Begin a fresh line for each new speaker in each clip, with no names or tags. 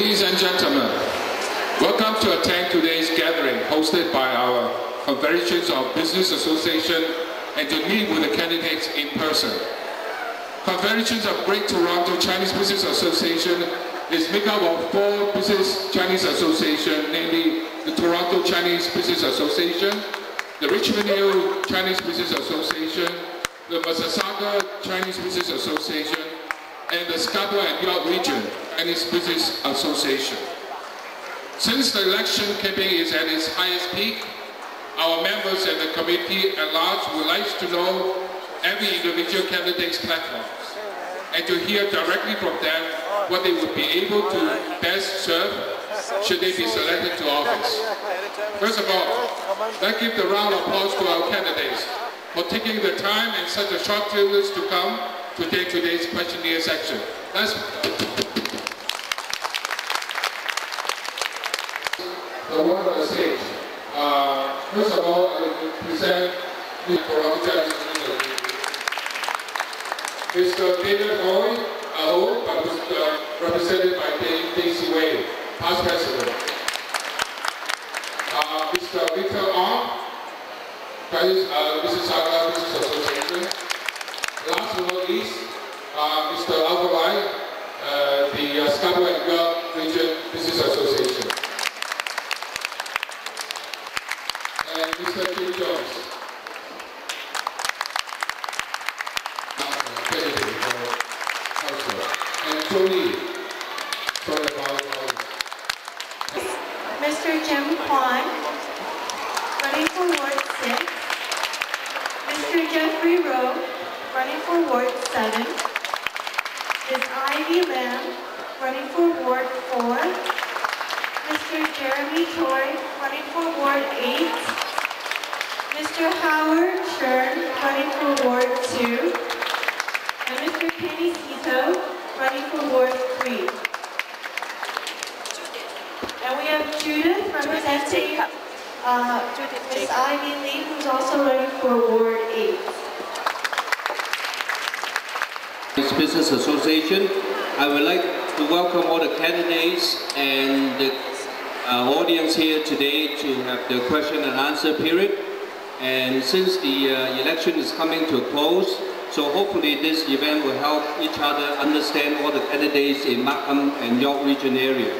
Ladies and gentlemen, welcome to attend today's gathering hosted by our Confederations of Business Association and to meet with the candidates in person. Confederations of Great Toronto Chinese Business Association is made up of 4 business Chinese associations, namely the Toronto Chinese Business Association, the Richmond Hill Chinese Business Association, the Mississauga Chinese Business Association, and the Scarborough and York Region Chinese Business Association. Since the election campaign is at its highest peak, our members and the committee at large would like to know every individual candidate's platforms and to hear directly from them what they would be able to best serve should they be selected to office. First of all, let's give the round of applause to our candidates for taking the time in such a short notice to come to take today's questionnaire section. The one on the stage. First of all, I will present the Toronto Chinese Business Mr. David Hoy, represented by Daisy Wade, past president. Mr. Victor Ong, Mississauga Business Association. Last but not least, Mr. Alva Lai, the Scarborough and York Region Business Association. And Mr. Kim Jones. And Tony.
Mr. Jim Kwan, running for Ward 6. Mr. Jeffrey Rowe, running for Ward 7. Ms. Ivy Lam, running for Ward 4. Mr. Jeremy Choi, running for Ward 8. Mr. Howard Shern, running for Ward 2. And Mr. Kenny Sito, running for Ward 3. And we have Judith representing Ms. Ivy Lee, who's also running for Ward 8.
Business Association. I would like to welcome all the candidates and the audience here today to have the question and answer period. And since the election is coming to a close, so hopefully this event will help each other understand all the candidates in Markham and York Region area.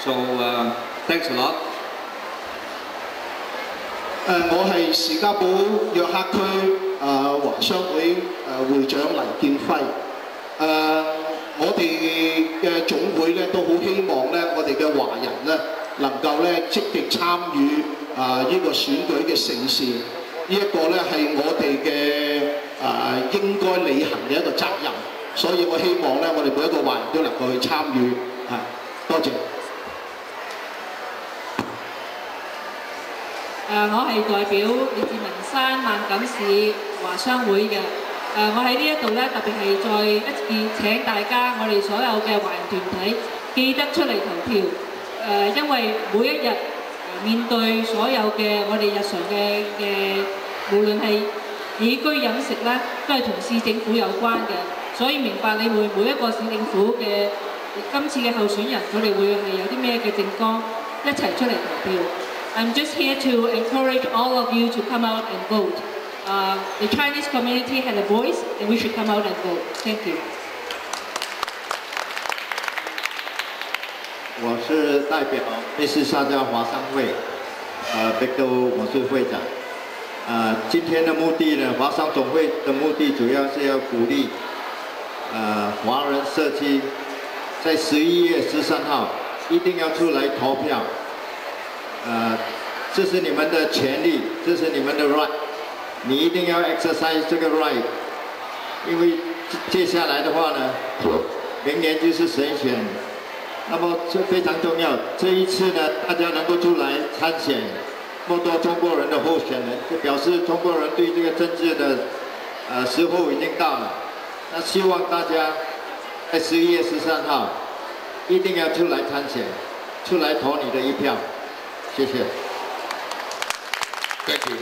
So thanks a lot.
我係士嘉堡約克區華商會會長黎建輝。我哋嘅總會咧都好希望咧，我哋嘅華人咧能夠咧積極參與呢個選舉嘅盛事。呢一個咧係我哋嘅應該履行嘅一個責任。所以我希望咧，我哋每一個華人都能夠去參與。多謝。
我係代表嚟自文山萬錦市華商會嘅。我喺呢一度咧，特別係再一次請大家，我哋所有嘅華人團體記得出嚟投票。因為每一日面對所有嘅我哋日常嘅，無論係起居飲食咧，都係同市政府有關嘅。所以明白你每一個市政府嘅今次嘅候選人，佢哋會係有啲咩嘅政綱，一齊出嚟投票。 I'm just here to encourage all of you to come out and vote. The Chinese community had a voice, and we should come out and vote. Thank you.
我是代表密西沙加华商会，我是会长。今天的目的呢，华商总会的目的主要是要鼓励华人社区在11月13号一定要出来投票。 这是你们的权利，这是你们的 right， 你一定要 exercise 这个 right， 因为接下来的话呢，明年就是选选，那么这非常重要。这一次呢，大家能够出来参选，那么多中国人的候选人，就表示中国人对这个政治的时候已经到了。那希望大家在11月13号一定要出来参选，出来投你的一票。 谢谢。
Thank you.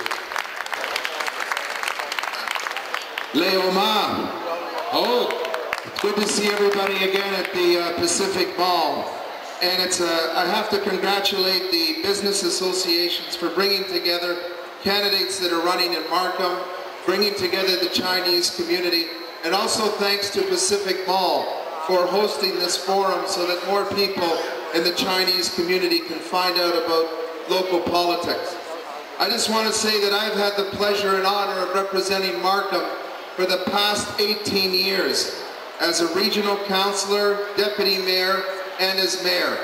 Leo Ma. Oh, good to see everybody again at the Pacific Mall.
And I have to congratulate the business associations for bringing together candidates that are running in Markham, bringing together the Chinese community, and also thanks to Pacific Mall for hosting this forum so that more people in the Chinese community can find out about local politics. I just want to say that I've had the pleasure and honor of representing Markham for the past 18 years as a regional councillor, deputy mayor, and as mayor.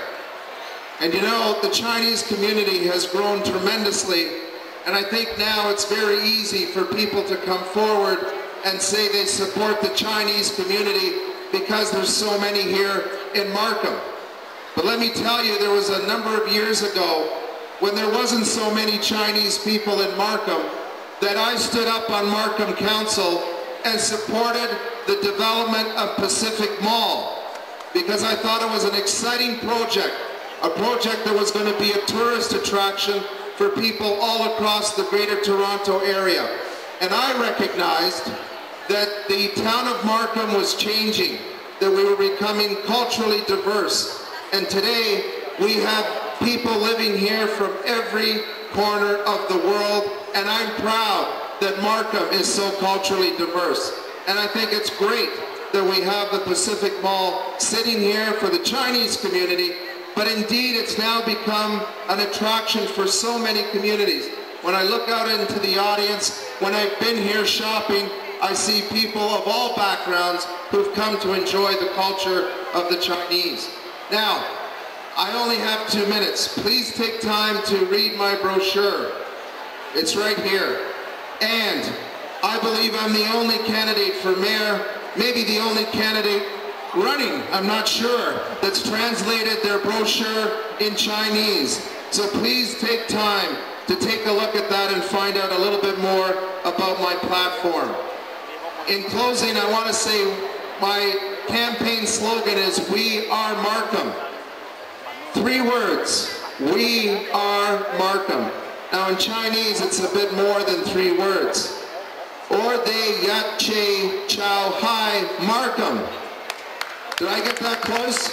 And you know, the Chinese community has grown tremendously, and I think now it's very easy for people to come forward and say they support the Chinese community because there's so many here in Markham. But let me tell you, there was a number of years ago when there wasn't so many Chinese people in Markham that I stood up on Markham Council and supported the development of Pacific Mall because I thought it was an exciting project, a project that was going to be a tourist attraction for people all across the Greater Toronto area. And I recognized that the town of Markham was changing, that we were becoming culturally diverse. And today we have people living here from every corner of the world, and I'm proud that Markham is so culturally diverse. And I think it's great that we have the Pacific Mall sitting here for the Chinese community, but indeed it's now become an attraction for so many communities. When I look out into the audience, when I've been here shopping, I see people of all backgrounds who've come to enjoy the culture of the Chinese. Now, I only have 2 minutes. Please take time to read my brochure. It's right here. And I believe I'm the only candidate for mayor, maybe the only candidate running, I'm not sure, that's translated their brochure in Chinese. So please take time to take a look at that and find out a little bit more about my platform. In closing, I want to say my campaign slogan is, "We are Markham." 3 words, we are Markham. Now in Chinese, it's a bit more than 3 words. Or de yat che chow hai Markham. Did I get that close?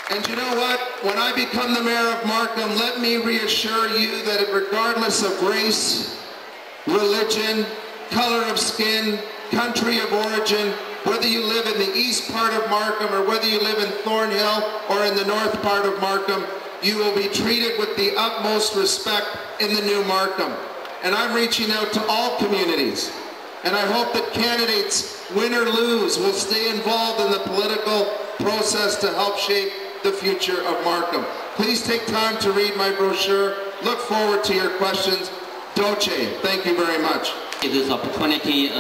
And you know what? When I become the mayor of Markham, let me reassure you that regardless of race, religion, color of skin, country of origin, whether you live in the east part of Markham or whether you live in Thornhill or in the north part of Markham, you will be treated with the utmost respect in the new Markham. And I'm reaching out to all communities. And I hope that candidates, win or lose, will stay involved in the political process to help shape the future of Markham. Please take time to read my brochure. Look forward to your questions. Doce, thank you very much.
This opportunity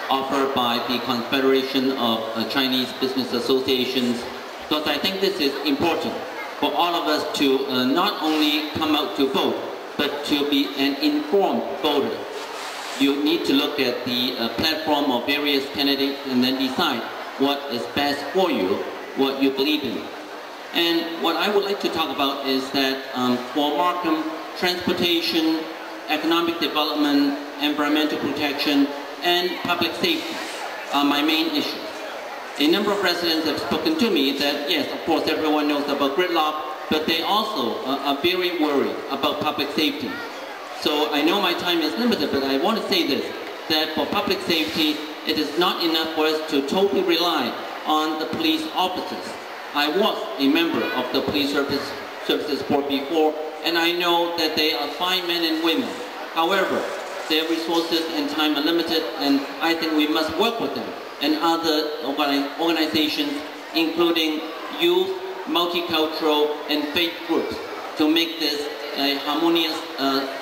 offered by the Confederation of Chinese Business Associations, because I think this is important for all of us to not only come out to vote, but to be an informed voter. You need to look at the platform of various candidates and then decide what is best for you, what you believe in. And what I would like to talk about is that for Markham, transportation, economic development, environmental protection, and public safety are my main issues. A number of residents have spoken to me that, yes, of course, everyone knows about gridlock, but they also are very worried about public safety. So I know my time is limited, but I want to say this, that for public safety, it is not enough for us to totally rely on the police officers. I was a member of the police services board before, and I know that they are fine men and women. However, their resources and time are limited, and I think we must work with them and other organizations, including youth, multicultural, and faith groups, to make this a harmonious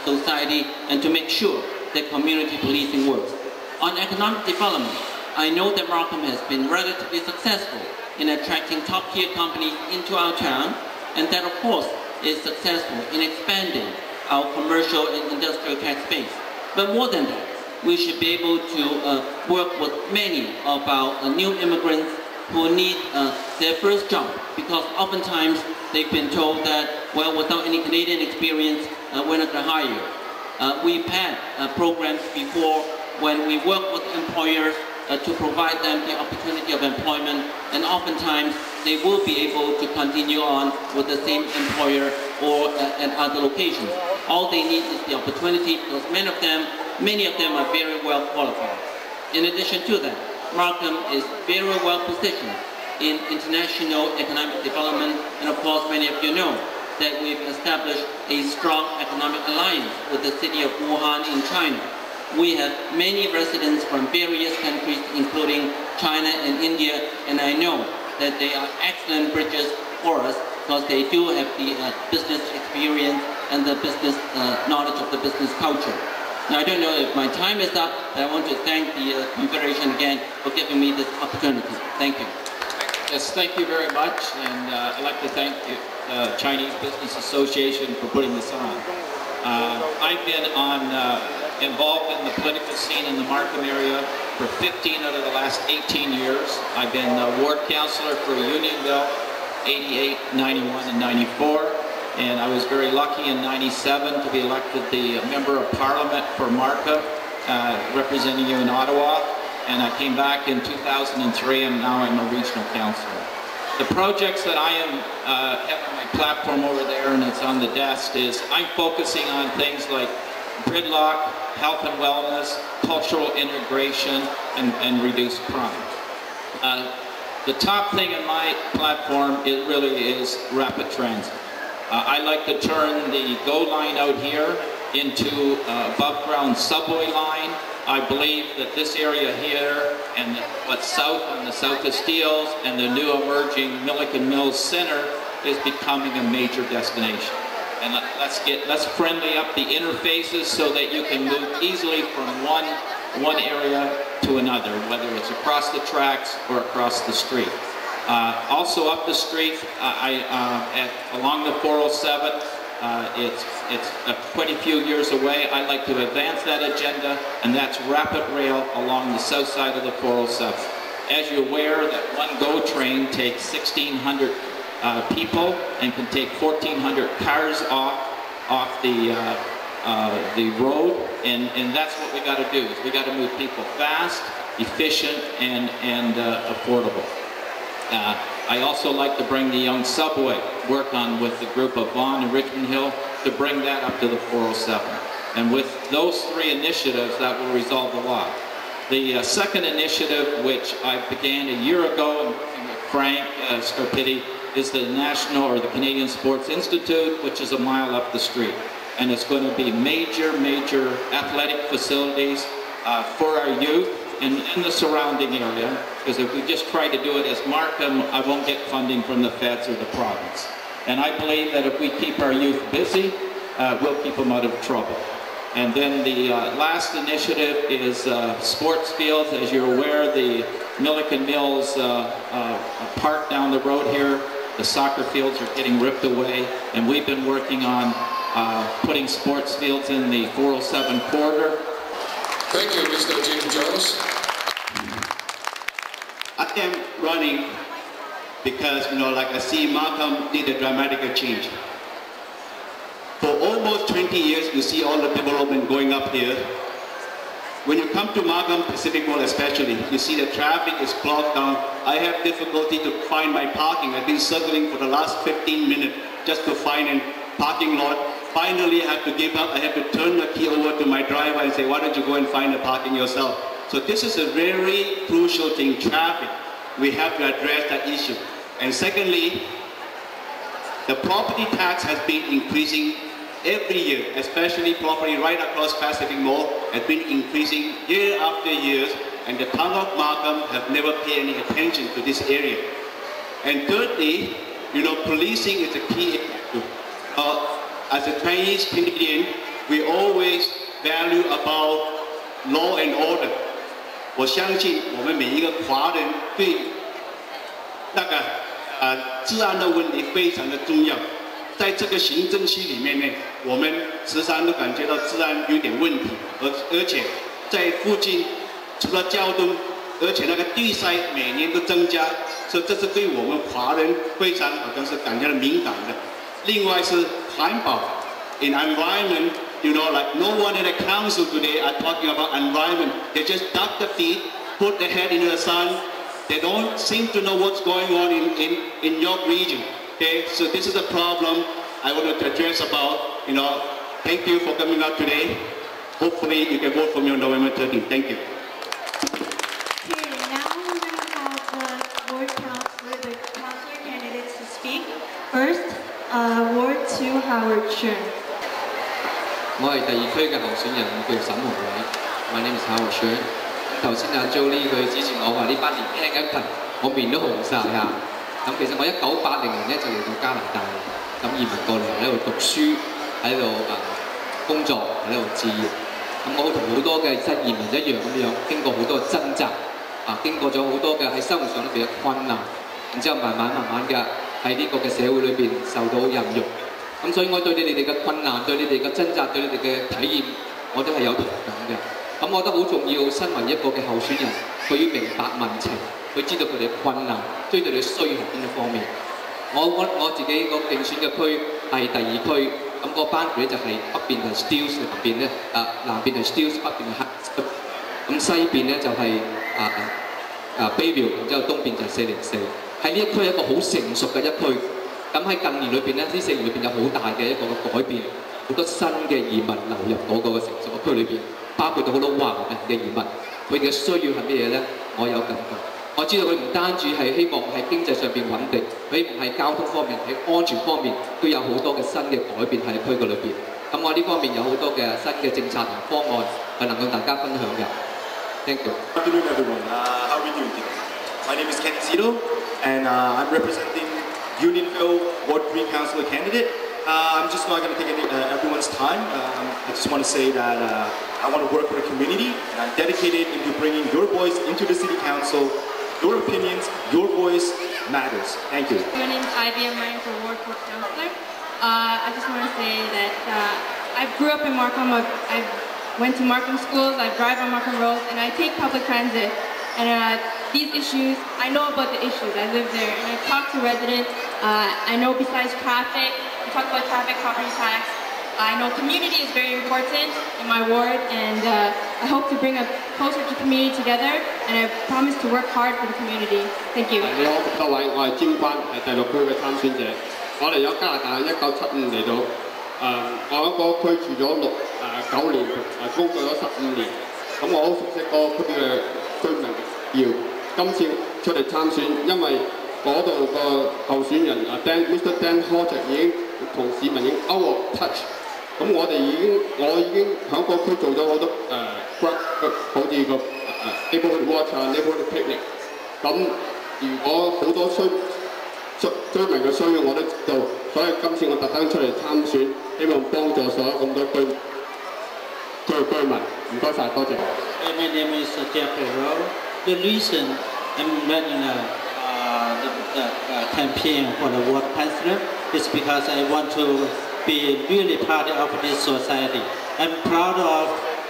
society and to make sure that community policing works. On economic development, I know that Markham has been relatively successful in attracting top-tier companies into our town, and that, of course, is successful in expanding our commercial and industrial tax base. But more than that, we should be able to work with many of our new immigrants who need their first job, because oftentimes they've been told that, well, without any Canadian experience, we're not going to hire you. We've had programs before when we work with employers to provide them the opportunity of employment, and oftentimes they will be able to continue on with the same employer or at other locations. All they need is the opportunity, because many of them are very well qualified. In addition to that, Markham is very well positioned in international economic development, and of course many of you know that we've established a strong economic alliance with the city of Wuhan in China. We have many residents from various countries, including China and India, and I know that they are excellent bridges for us because they do have the business experience and the business knowledge of the business culture. Now, I don't know if my time is up, but I want to thank the Confederation again for giving me this opportunity. Thank you.
Yes, thank you very much, and I'd like to thank the Chinese Business Association for putting this on. I've been involved in the political scene in the Markham area for 15 out of the last 18 years. I've been ward councillor for Unionville, 88, 91, and 94. And I was very lucky in 97 to be elected the Member of Parliament for Markham, representing you in Ottawa. And I came back in 2003, and now I'm a regional councillor. The projects that I have on my platform over there, and it's on the desk, is I'm focusing on things like gridlock, health and wellness, cultural integration, and reduced crime. The top thing in my platform really is rapid transit. I like to turn the GO line out here into above ground subway line. I believe that this area here and what's south on the South of Steeles and the new emerging Milliken Mills Center is becoming a major destination. And let's friendly up the interfaces so that you can move easily from one area to another, whether it's across the tracks or across the street. Also up the street, along the 407, it's quite a few years away. I'd like to advance that agenda, and that's rapid rail along the south side of the 407. As you're aware, that one GO train takes 1,600 people and can take 1,400 cars off the road, and that's what we got to do. Is we got to move people fast, efficient, and affordable. I also like to bring the young subway, work on with the group of Vaughan and Richmond Hill to bring that up to the 407. And with those three initiatives, that will resolve a lot. The second initiative, which I began a year ago and working with Frank Scarpitti, is the National or the Canadian Sports Institute, which is a mile up the street. And it's going to be major athletic facilities for our youth in the surrounding area, because if we just try to do it as Markham, I won't get funding from the feds or the province. And I believe that if we keep our youth busy, we'll keep them out of trouble. And then the last initiative is sports fields. As you're aware, the Milliken Mills park down the road here, the soccer fields are getting ripped away, and we've been working on putting sports fields in the 407 corridor.
Thank you, Mr. Jim Jones.
I am running because, like I see Markham did a dramatic change. For almost 20 years, you see all the development going up here. When you come to Markham Pacific Mall especially, you see the traffic is blocked down. I have difficulty to find my parking. I've been circling for the last 15 minutes just to find a parking lot. Finally, I have to give up. I have to turn the key over to my driver and say, why don't you go and find the parking yourself? So this is a very crucial thing, traffic. We have to address that issue. And secondly, the property tax has been increasing every year, especially property right across Pacific Mall has been increasing year after year, and the town of Markham have never paid any attention to this area. And thirdly, policing is a key issue. As a Chinese Canadian, we always value about law and order. 我相信我们每一个华人对那个治安的问题非常的重要。在这个行政区里面呢，我们时常都感觉到治安有点问题，而且在附近除了交通，而且那个地塞每年都增加，所以这是对我们华人非常好像是感觉到敏感的。另外是环保 ，in environment。like no one in the council today are talking about environment. They just dug the feet put their head in the sun. They don't seem to know what's going on in your region. Okay, so this is a problem I want to address about. Thank you for coming out today. Hopefully you can vote for me on November 13th. Thank you.
Okay, now we're going to have the ward councillor, the councillor candidates to speak. First, Ward 2 Howard Shern.
我係第二區嘅候選人，叫沈宏偉。My name is Howard Shern。頭先阿 Jolie 佢指住我話呢班年輕一群，我面都紅晒啊！咁其實我1980年咧就嚟到加拿大，咁移民過嚟喺度讀書，喺度工作，喺度置業。咁我同好多嘅新移民一樣咁樣，經過好多嘅掙扎，經過咗好多嘅喺生活上裏邊嘅困難，然之後慢慢嘅喺呢個嘅社會裏邊受到孕育。咁所以我對你哋嘅困難、對你哋嘅掙扎、對你哋嘅體驗，我都係有同感嘅。咁我覺得好重要，身為一個嘅候選人，佢要明白民情，佢知道佢哋嘅困難，知道佢哋需要邊一方面。我自己個競選嘅區係第二區，咁個班區咧就係北邊係 Steeles， 南邊咧南邊係 Steeles， 北邊係 Hart， 咁西邊咧就係Bayview， 然之後東邊就係404。喺呢一區係一個好成熟嘅一區。咁喺近年裏邊咧，呢4年裏邊有好大嘅一個改變，好多新嘅移民流入嗰個成熟嘅區裏邊，包括到好多華人嘅移民，佢哋嘅需要係乜嘢咧？我有感覺，我知道佢唔單止係希望喺經濟上邊穩定，佢希望喺交通方面、喺安全方面都有好多嘅新嘅改變喺區嘅裏邊。咁我呢方面有好多嘅新嘅政策同方案係能夠大家分享嘅。Thank you.
Good afternoon, everyone. How are we doing today? My name is Ken Zito, and I'm representing Unionville Ward 3 Councillor candidate. I'm just not going to take everyone's time. I just want to say that I want to work for the community, and I'm dedicated into bringing your voice into the City Council. Your opinions, your voice matters. Thank you.
My name is Ivy. I'm running for Ward 4 Councillor. I just want to say that I grew up in Markham. I went to Markham schools. I drive on Markham roads, and I take public transit. And these issues, I know about the issues. I live there, and I talk to residents. I know besides traffic, we talk about traffic, property tax. I know community is very important in my ward, and I hope to bring a closer to community together, and I promise to work hard for the community. Thank you.
你好，各位，我係詹關，係第6區嘅參選者。我嚟咗加拿大1975嚟到，我喺嗰區住咗9年，工作咗15年。咁我好熟悉嗰個區嘅居民要今次出嚟參選，因為嗰度個候選人Mr. Dan Hodge 已經同市民已經 out of touch。咁我已經喺嗰區做咗好多好似個neighborhood watch neighborhood picnic。咁如果好多居民嘅需要我都知道，所以今次我特登出嚟參選，希望幫助所有咁多居民。唔該晒，多謝。
My name is Jeffrey Rowe. The reason I'm running the campaign for the ward councillor is because I want to be really part of this society. I'm proud of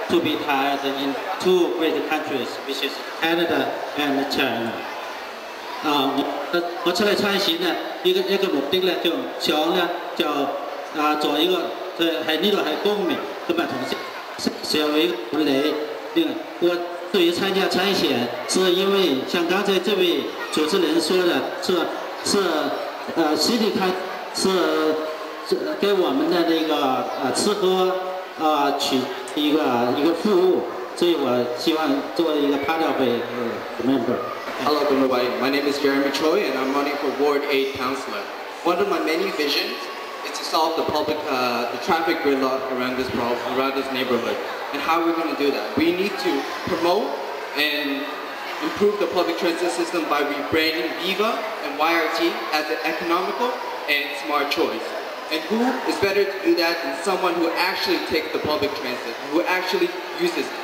to be part in 2 great countries, which is Canada and China. 我出嚟參選呢，一個目的呢，就想呢，就做一個喺呢度係公民，咁啊同社會管理。我对于参加参选，是因为像刚才这位主持人说的，实体看是给我们的那个吃喝取一个服务，所以我希望作为一个 part of a member.
Hello everybody, my name is Jeremy Choi and I'm running for Ward 8 Councillor. One of my many visions is to solve the traffic gridlock around this neighborhood. And how are we going to do that? We need to promote and improve the public transit system by rebranding Viva and YRT as an economical and smart choice. And who is better to do that than someone who actually takes the public transit, who actually uses it?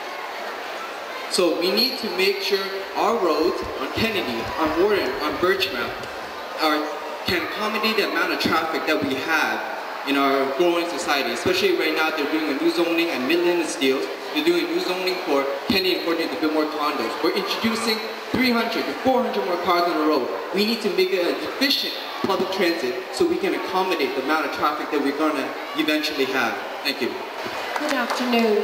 So we need to make sure our roads on Kennedy, on Warden, on Birchmount can accommodate the amount of traffic that we have in our growing society. Especially right now, they're doing a new zoning at Midland and Steeles. They're doing a new zoning for Kennedy and Courtney to build more condos. We're introducing 300 to 400 more cars on the road. We need to make it an efficient public transit so we can accommodate the amount of traffic that we're going to eventually have. Thank you.
Good afternoon.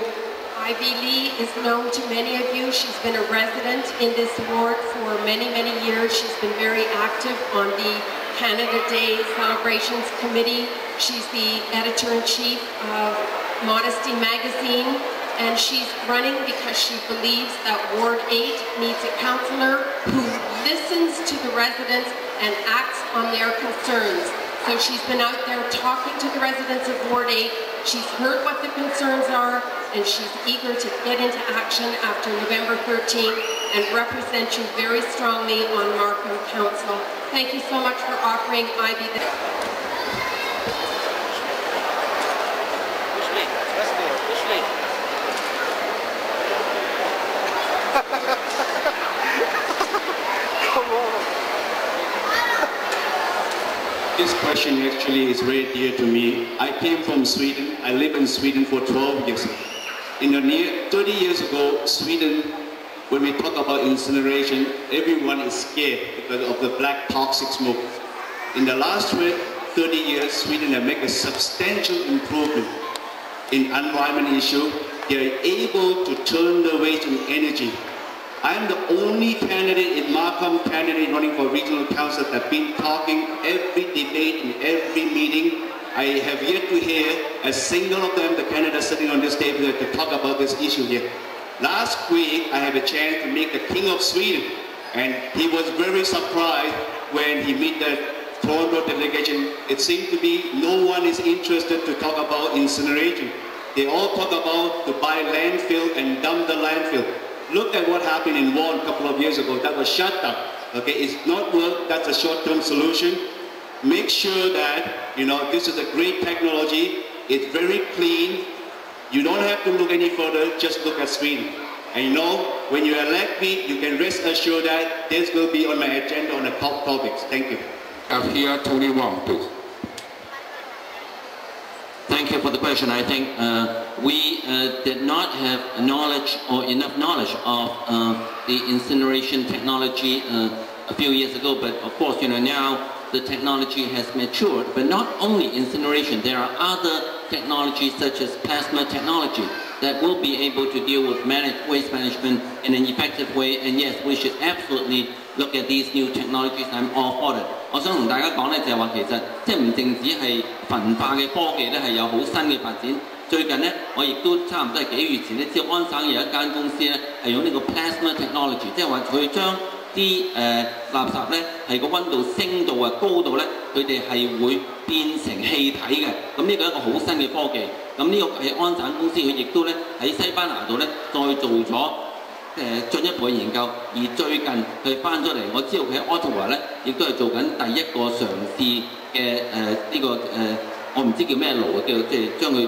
Ivy Lee is known to many of you. She's been a resident in this ward for many, many years. She's been very active on the Canada Day Celebrations Committee. She's the editor-in-chief of Modesty magazine, and she's running because she believes that Ward 8 needs a councillor who listens to the residents and acts on their concerns. So she's been out there talking to the residents of Ward 8. She's heard what the concerns are, and she's eager to get into action after November 13th and represent you very strongly on Markham Council. Thank you so much for offering Ivy this.
This question actually is very dear to me. I came from Sweden. I lived in Sweden for 12 years. In the near 30 years ago, Sweden, when we talk about incineration, everyone is scared because of the black toxic smoke. In the last 30 years, Sweden has made a substantial improvement in environment issue. They are able to turn the waste into energy. I am the only candidate in Markham candidate running for regional council that's been talking every debate in every meeting. I have yet to hear a single of them, the candidates sitting on this table here, to talk about this issue here. Last week, I had a chance to meet the King of Sweden, and he was very surprised when he met the Toronto delegation. It seemed to be no one is interested to talk about incineration. They all talk about to buy landfill and dump the landfill. Look at what happened in Vaughan a couple of years ago. That was shut down. Okay, it's not work. That's a short-term solution. Make sure that, this is a great technology. It's very clean. You don't have to look any further. Just look at Sweden. And when you elect me, you can rest assured that this will be on my agenda on the top topics. Thank you.
I'm here, Tony Wong, please.
Thank you for the question. I think we did not have knowledge or enough knowledge of the incineration technology a few years ago, but of course, now the technology has matured. But not only incineration, there are other technologies such as plasma technology that will be able to deal with waste management in an effective way. And yes, we should absolutely look at these new technologies. I'm all for it. 我想同大家講咧，就係話其實即係唔淨止係焚化嘅科技咧，係有好新嘅發展。最近咧，我亦都差唔多係幾月前咧，知道安省有一間公司咧係用呢個 plasma technology， 即係話佢將啲垃圾咧係個溫度升到高度咧，佢哋係會變成氣體嘅。咁呢個係一個好新嘅科技。咁呢個係安省公司，佢亦都咧喺西班牙度咧再做咗進一步嘅研究，而最近佢翻咗嚟，我知道佢喺 Ottawa 咧，亦都係做緊第一個嘗試嘅我唔知叫咩爐，即係將佢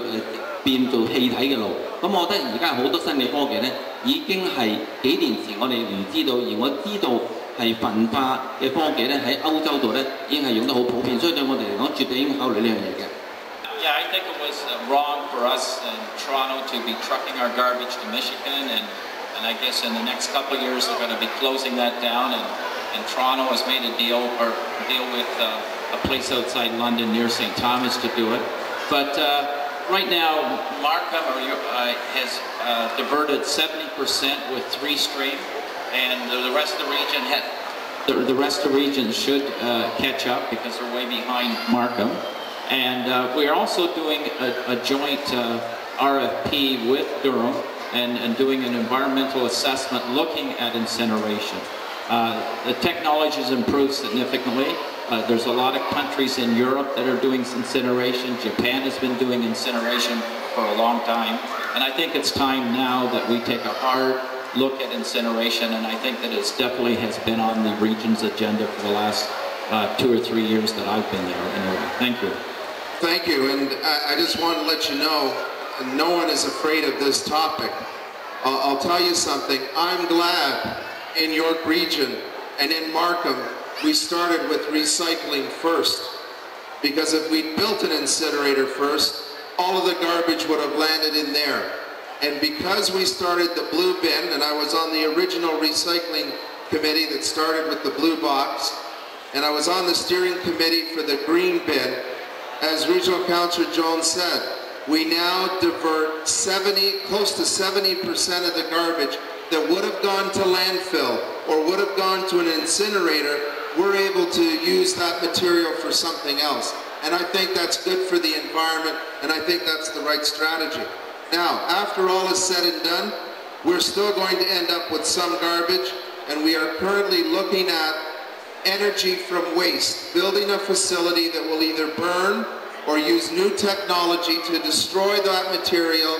變做氣體嘅爐。咁我覺得而家好多新嘅科技咧，已經係幾年前我哋唔知道，而我知道係焚化嘅科技咧喺歐洲度咧已經係用得好普遍，所以對我哋嚟講絕對應該考慮呢樣嘢嘅。
Yeah, I think it was wrong for us in Toronto to be trucking our garbage to Michigan, and I guess in the next couple of years they're going to be closing that down, and Toronto has made a deal with a place outside London near St. Thomas to do it. But right now, Markham has diverted 70% with 3-stream, and the rest of the region the rest of the region should catch up because they're way behind Markham. And we are also doing a joint RFP with Durham and doing an environmental assessment looking at incineration. The technology has improved significantly. There's a lot of countries in Europe that are doing incineration. Japan has been doing incineration for a long time. And I think it's time now that we take a hard look at incineration, and I think that it definitely has been on the region's agenda for the last 2 or 3 years that I've been there. Anyway, thank you.
Thank you, and I just want to let you know, no one is afraid of this topic. I'll tell you something, I'm glad in York Region and in Markham we started with recycling first, because if we'd built an incinerator first, all of the garbage would have landed in there. And because we started the blue bin, and I was on the original recycling committee that started with the blue box, and I was on the steering committee for the green bin, as Regional Councillor Jones said, we now divert close to 70% of the garbage that would have gone to landfill or would have gone to an incinerator. We're able to use that material for something else. And I think that's good for the environment, and I think that's the right strategy. Now, after all is said and done, we're still going to end up with some garbage, and we are currently looking at energy from waste, building a facility that will either burn or use new technology to destroy that material,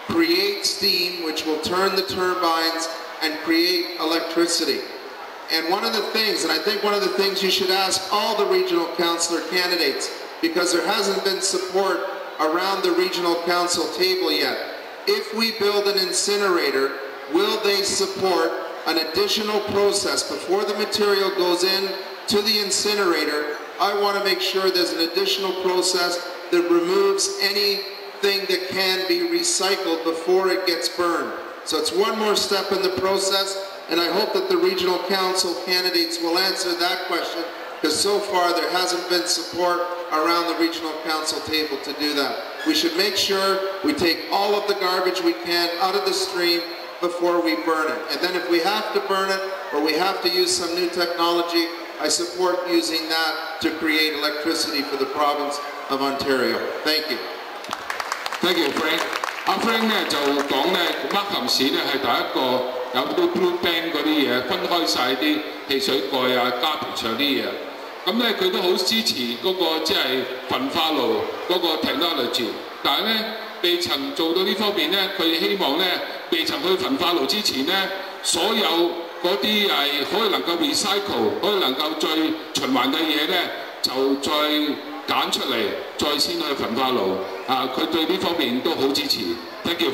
create steam, which will turn the turbines and create electricity. And one of the things, and I think one of the things you should ask all the regional councillor candidates, because there hasn't been support around the regional council table yet, if we build an incinerator, will they support an additional process before the material goes in to the incinerator? I want to make sure there's an additional process that removes anything that can be recycled before it gets burned. So it's one more step in the process, and I hope that the regional council candidates will answer that question, because so far there hasn't been support around the regional council table to do that. We should make sure we take all of the garbage we can out of the stream before we burn it. And then if we have to burn it or we have to use some new technology, I support using that to create electricity for the province of Ontario. Thank you.
Thank you, Frank. 阿 Frank 咧就講咧，Markham市咧係第一個有啲 blue band 嗰啲嘢，分開晒啲汽水蓋啊、garbage嗰啲嘢。咁咧佢都好支持嗰個即係焚化爐嗰個 technology， 但係咧未曾做到呢方面咧，佢希望咧未曾去焚化爐之前咧，所有嗰啲係可以能夠 recycle， 可以能夠再循環嘅嘢咧，就再揀出嚟，再先去焚化爐。啊，佢對呢方面都好支持。Thank you.